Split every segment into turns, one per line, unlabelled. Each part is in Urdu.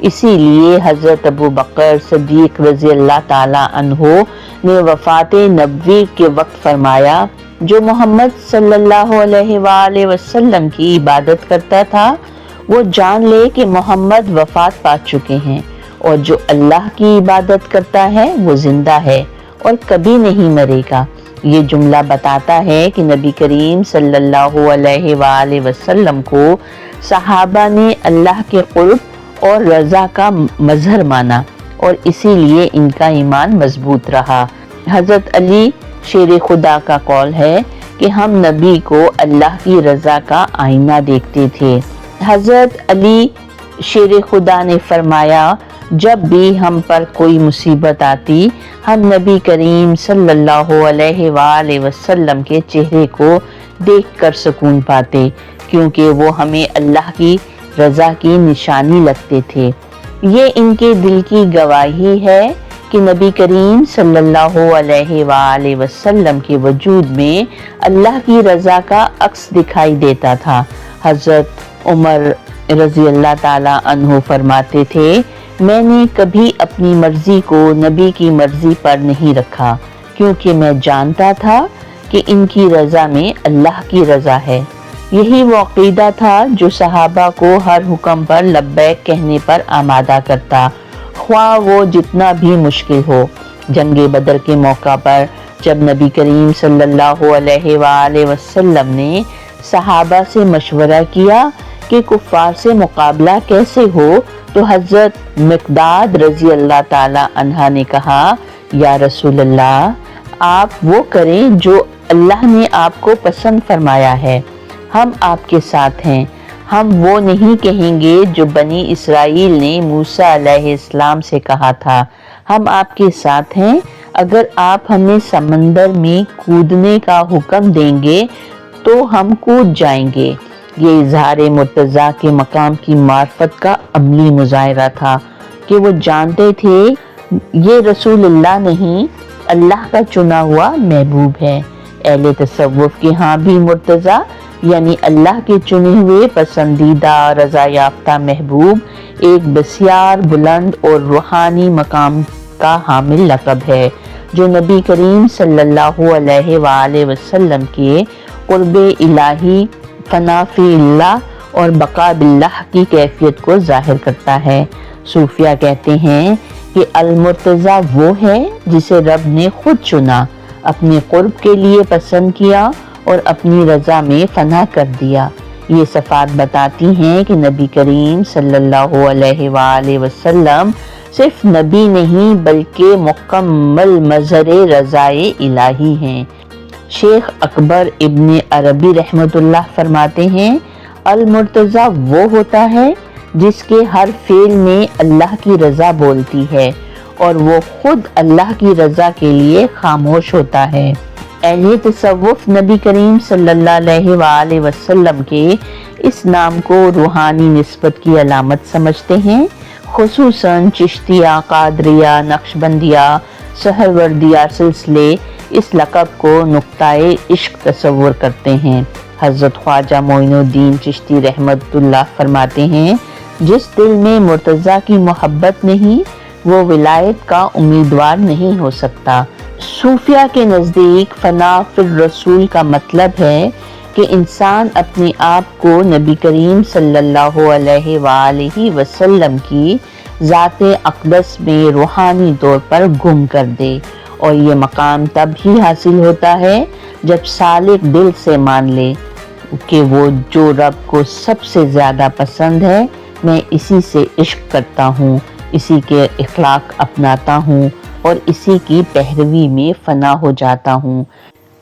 اسی لیے حضرت ابو بکر صدیق رضی اللہ تعالیٰ عنہ نے وفات نبوی کے وقت فرمایا، جو محمد صلی اللہ علیہ وآلہ وسلم کی عبادت کرتا تھا وہ جان لے کہ محمد وفات پا چکے ہیں، اور جو اللہ کی عبادت کرتا ہے وہ زندہ ہے اور کبھی نہیں مرے گا۔ یہ جملہ بتاتا ہے کہ نبی کریم صلی اللہ علیہ وآلہ وسلم کو صحابہ نے اللہ کے قرب اور رضا کا مظہر مانا، اور اسی لیے ان کا ایمان مضبوط رہا۔ حضرت علی شیر خدا کا قول ہے کہ ہم نبی کو اللہ کی رضا کا آئینہ دیکھتے تھے۔ حضرت علی شیر خدا نے فرمایا، جب بھی ہم پر کوئی مصیبت آتی ہم نبی کریم صلی اللہ علیہ وآلہ وسلم کے چہرے کو دیکھ کر سکون پاتے، کیونکہ وہ ہمیں اللہ کی رضا کی نشانی لگتے تھے۔ یہ ان کے دل کی گواہی ہے کہ نبی کریم صلی اللہ علیہ وآلہ وسلم کے وجود میں اللہ کی رضا کا عکس دکھائی دیتا تھا۔ حضرت عمر رضی اللہ تعالیٰ عنہ فرماتے تھے، میں نے کبھی اپنی مرضی کو نبی کی مرضی پر نہیں رکھا، کیونکہ میں جانتا تھا کہ ان کی رضا میں اللہ کی رضا ہے۔ یہی وہ عقیدہ تھا جو صحابہ کو ہر حکم پر لبیک کہنے پر آمادہ کرتا، خواہ وہ جتنا بھی مشکل ہو۔ جنگ بدر کے موقع پر جب نبی کریم صلی اللہ علیہ وآلہ وسلم نے صحابہ سے مشورہ کیا کہ کفار سے مقابلہ کیسے ہو، تو حضرت مقداد رضی اللہ تعالی عنہ نے کہا، یا رسول اللہ، آپ وہ کریں جو اللہ نے آپ کو پسند فرمایا ہے، ہم آپ کے ساتھ ہیں۔ ہم وہ نہیں کہیں گے جو بنی اسرائیل نے موسیٰ علیہ السلام سے کہا تھا، ہم آپ کے ساتھ ہیں، اگر آپ ہمیں سمندر میں کودنے کا حکم دیں گے تو ہم کود جائیں گے۔ یہ اظہار مرتضیٰ کے مقام کی معرفت کا عملی مظاہرہ تھا کہ وہ جانتے تھے یہ رسول اللہ نہیں، اللہ کا چنا ہوا محبوب ہے۔ اہل تصوف کے ہاں بھی مرتضیٰ یعنی اللہ کے چنے ہوئے پسندیدہ رضا یافتہ محبوب ایک بسیار بلند اور روحانی مقام کا حامل لقب ہے، جو نبی کریم صلی اللہ علیہ وآلہ وسلم کے قرب الہی، فنا فی اللہ اور بقا باللہ کی کیفیت کو ظاہر کرتا ہے۔ صوفیہ کہتے ہیں کہ المرتضیٰ وہ ہے جسے رب نے خود چنا، اپنے قرب کے لیے پسند کیا اور اپنی رضا میں فنا کر دیا۔ یہ صفات بتاتی ہیں کہ نبی کریم صلی اللہ علیہ وآلہ وسلم صرف نبی نہیں بلکہ مکمل مظہر رضائے الہی ہیں۔ شیخ اکبر ابن عربی رحمۃ اللہ فرماتے ہیں، المرتضیٰ وہ ہوتا ہے جس کے ہر فعل میں اللہ کی رضا بولتی ہے اور وہ خود اللہ کی رضا کے لیے خاموش ہوتا ہے۔ اہل تصوف نبی کریم صلی اللہ علیہ وآلہ وسلم کے اس نام کو روحانی نسبت کی علامت سمجھتے ہیں، خصوصاً چشتیہ، قادریہ، نقشبندیہ، سہروردیہ سلسلے اس لقب کو نقطۂ عشق تصور کرتے ہیں۔ حضرت خواجہ معین الدین چشتی رحمت اللہ فرماتے ہیں، جس دل میں مرتضیٰ کی محبت نہیں وہ ولایت کا امیدوار نہیں ہو سکتا۔ صوفیہ کے نزدیک فنا فی الرسول کا مطلب ہے کہ انسان اپنے آپ کو نبی کریم صلی اللہ علیہ وآلہ وسلم کی ذات اقدس میں روحانی طور پر گم کر دے، اور یہ مقام تب ہی حاصل ہوتا ہے جب سالک دل سے مان لے کہ وہ جو رب کو سب سے زیادہ پسند ہے، میں اسی سے عشق کرتا ہوں، اسی کے اخلاق اپناتا ہوں اور اسی کی پیروی میں فنا ہو جاتا ہوں۔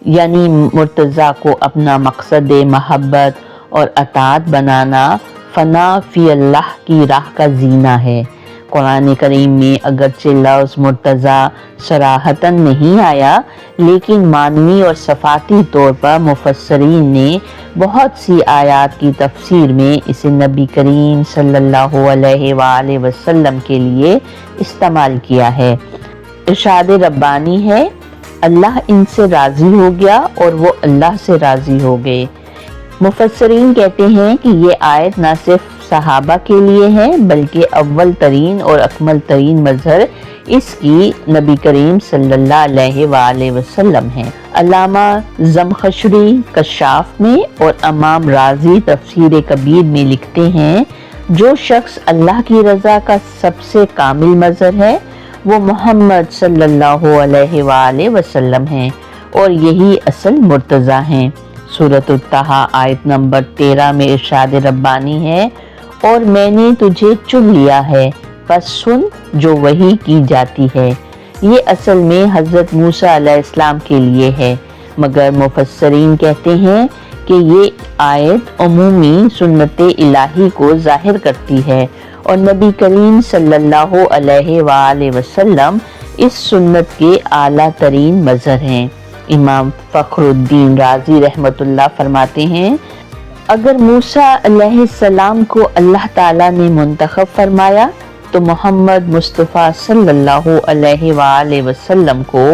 یعنی مرتضیٰ کو اپنا مقصد محبت اور اطاعت بنانا فنا فی اللہ کی راہ کا زینہ ہے۔ قرآن کریم میں اگرچہ لفظ مرتضیٰ صراحتاً نہیں آیا، لیکن معنوی اور صفاتی طور پر مفسرین نے بہت سی آیات کی تفسیر میں اسے نبی کریم صلی اللہ علیہ وآلہ وسلم کے لیے استعمال کیا ہے۔ ارشاد ربانی ہے، اللہ ان سے راضی ہو گیا اور وہ اللہ سے راضی ہو گئے۔ مفسرین کہتے ہیں کہ یہ آیت نہ صرف صحابہ کے لیے ہے، بلکہ اول ترین اور اکمل ترین مظہر اس کی نبی کریم صلی اللہ علیہ وآلہ وسلم ہے۔ علامہ زمخشری کشاف میں اور امام رازی تفسیر کبیر میں لکھتے ہیں، جو شخص اللہ کی رضا کا سب سے کامل مظہر ہے وہ محمد صلی اللہ علیہ وآلہ وسلم ہیں، اور یہی اصل مرتضیٰ ہیں۔ سورۃ الطٰہٰ آیت نمبر 13 میں ارشاد ربانی ہے، اور میں نے تجھے چن لیا ہے، پس سن جو وحی کی جاتی ہے۔ یہ اصل میں حضرت موسیٰ علیہ السلام کے لیے ہے، مگر مفسرین کہتے ہیں کہ یہ آیت عمومی سنت الہی کو ظاہر کرتی ہے، اور نبی کریم صلی اللہ علیہ وآلہ وسلم اس سنت کے اعلیٰ ترین مظہر ہیں۔ امام فخر الدین رازی رحمۃ اللہ فرماتے ہیں، اگر موسیٰ علیہ السلام کو اللہ تعالیٰ نے منتخب فرمایا تو محمد مصطفیٰ صلی اللہ علیہ وآلہ وسلم کو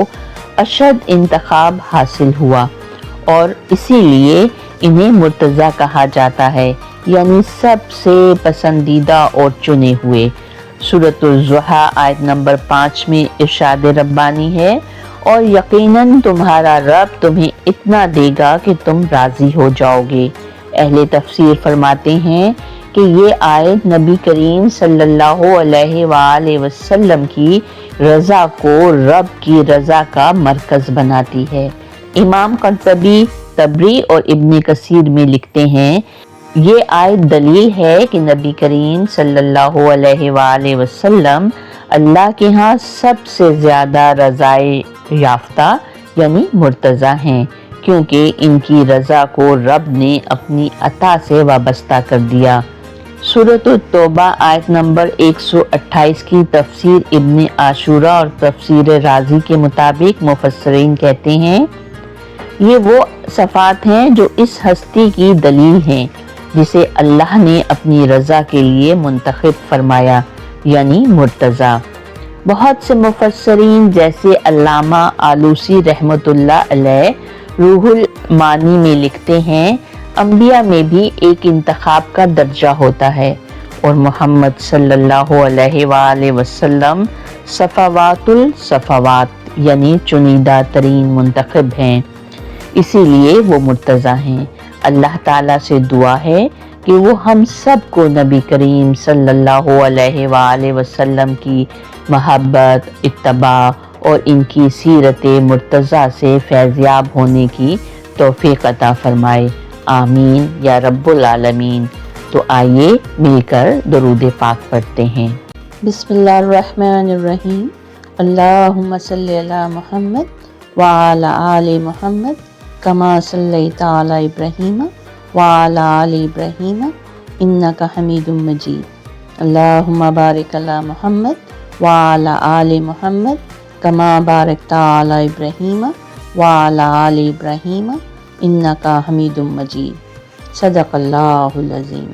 اشد انتخاب حاصل ہوا، اور اسی لیے انہیں مرتضیٰ کہا جاتا ہے، یعنی سب سے پسندیدہ اور چنے ہوئے۔ سورۃ الضحیٰ آیت نمبر 5 میں ارشاد ربانی ہے، اور یقیناً تمہارا رب تمہیں اتنا دے گا کہ تم راضی ہو جاؤ گے۔ اہل تفسیر فرماتے ہیں کہ یہ آیت نبی کریم صلی اللہ علیہ وآلہ وسلم کی رضا کو رب کی رضا کا مرکز بناتی ہے۔ امام قرطبی، طبری اور ابن کثیر میں لکھتے ہیں، یہ آیت دلیل ہے کہ نبی کریم صلی اللہ علیہ وآلہ وسلم اللہ کے ہاں سب سے زیادہ رضائے یافتہ یعنی مرتضیٰ ہیں، کیونکہ ان کی رضا کو رب نے اپنی عطا سے وابستہ کر دیا۔ سورۃ التوبہ آیت نمبر 128 کی تفسیر ابن عاشورہ اور تفسیر رازی کے مطابق مفسرین کہتے ہیں، یہ وہ صفات ہیں جو اس ہستی کی دلیل ہیں جسے اللہ نے اپنی رضا کے لیے منتخب فرمایا، یعنی مرتضیٰ۔ بہت سے مفسرین جیسے علامہ آلوسی رحمۃ اللہ علیہ روح المعانی میں لکھتے ہیں، انبیاء میں بھی ایک انتخاب کا درجہ ہوتا ہے، اور محمد صلی اللہ علیہ وآلہ وسلم صفوات الصفوات یعنی چنیدہ ترین منتخب ہیں، اسی لیے وہ مرتضیٰ ہیں۔ اللہ تعالیٰ سے دعا ہے کہ وہ ہم سب کو نبی کریم صلی اللہ علیہ وآلہ وسلم کی محبت، اتباع اور ان کی سیرت مرتضیٰ سے فیضیاب ہونے کی توفیق عطا فرمائے، آمین یا رب العالمین۔ تو آئیے مل کر درود پاک پڑھتے ہیں۔
بسم اللہ الرحمن الرحیم، اللہم صلی علی محمد وعلی آل محمد کما صلیت علی ابراہیم وعلی آل ابراہیم انک حمید مجید، اللہم بارک علی محمد وعلی آل محمد کما بارکت علی ابراہیم وعلی آل ابراہیم انک حمید مجید۔ صدق اللہ العظیم۔